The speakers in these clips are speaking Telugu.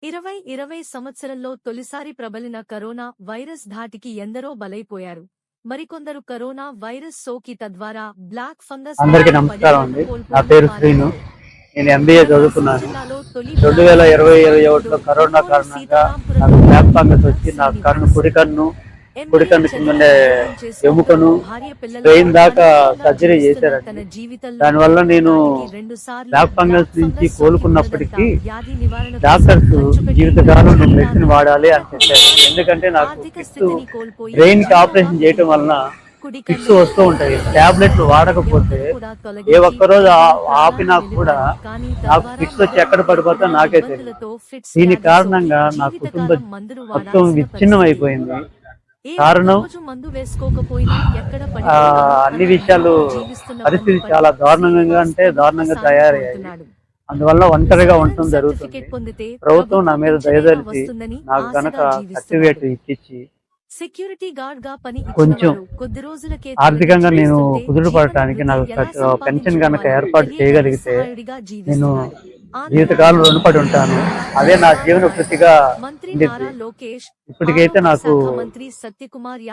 2020 సంవత్సరంలో తొలిసారి ప్రబలిన కరోనా వైరస్ ధాటికి ఎందరో బలైపోయారు. మరికొందరు కరోనా వైరస్ సోకి తద్వారా బ్లాక్ ఫంగస్. అందరికీ నమస్కారం అండి. నా పేరు శ్రీను. నేను ఎంబీఏ చదువుకున్నాను. 2020-2021లో కరోనా కారణంగా నాకు బ్లాక్ ఫంగస్ వచ్చి నా కుడి కన్ను కింద ఎముకను బ్రెయిన్ దాకా సర్జరీ చేశారండి. దానివల్ల నేను బ్లాక్ ఫంగస్ నుంచి కోలుకున్నప్పటికీ డాక్టర్స్ జీవితకాలం మెడిసిన్ వాడాలి అని చెప్పారు. ఎందుకంటే నాకు బ్రెయిన్ కి ఆపరేషన్ చేయటం వలన ఫిక్స్ వస్తూ ఉంటాయి. టాబ్లెట్లు వాడకపోతే ఏ ఒక్కరోజు ఆపినా కూడా నాకు ఫిక్స్ వచ్చి ఎక్కడ పడిపోతా నాకే తెలియదు. దీని కారణంగా నా కుటుంబం మొత్తం విచ్ఛిన్నం అయిపోయింది. కారణం అన్ని విషయాలు పరిస్థితి చాలా దారుణంగా తయారయ్యాయి. అందువల్ల ఒంటరిగా ఉండటం జరుగుతుంది. ప్రభుత్వం నా మీద దయదలిచి నాకు గనక సర్టిఫికేట్ ఇచ్చి కొంచెం ఆర్థికంగా నేను కుదురుపడటానికి నాకు పెన్షన్ గనక ఏర్పాటు చేయగలిగితే నేను జీవితకాలం రుణపడి ఉంటాను. అదే నా జీవన వృత్తిగా ఇప్పటికైతే నాకు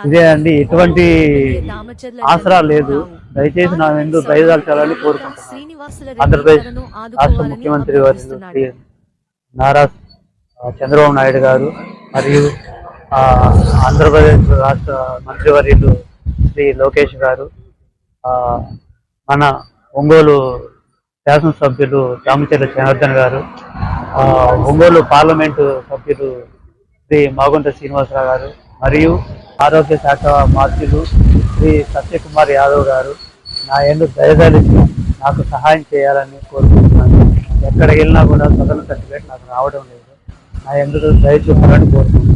ఇదే అండి. ఎటువంటి ఆసరా లేదు. దయచేసి నా ఎందుకు దయదాల్చాలని కోరుకుంటున్నాను. ఆంధ్రప్రదేశ్ రాష్ట్ర ముఖ్యమంత్రి వర్యులు శ్రీ నారా చంద్రబాబు నాయుడు గారు మరియు ఆంధ్రప్రదేశ్ రాష్ట్ర మంత్రివర్యులు శ్రీ లోకేష్ గారు, మన ఒంగోలు శాసనసభ్యులు రామచర్ల జనార్దన్ గారు, ఒంగోలు పార్లమెంటు సభ్యులు శ్రీ మాగుంట శ్రీనివాసరావు గారు మరియు ఆరోగ్య శాఖ మంత్రులు శ్రీ సత్యకుమార్ యాదవ్ గారు నా ఎందుకు దయదలిచి నాకు సహాయం చేయాలని కోరుకుంటున్నాను. ఎక్కడ వెళ్ళినా కూడా సదరణ సర్టిఫికేట్ నాకు రావడం లేదు. నా ఎందుకు దయ చూపాలని కోరుకుంటున్నాను.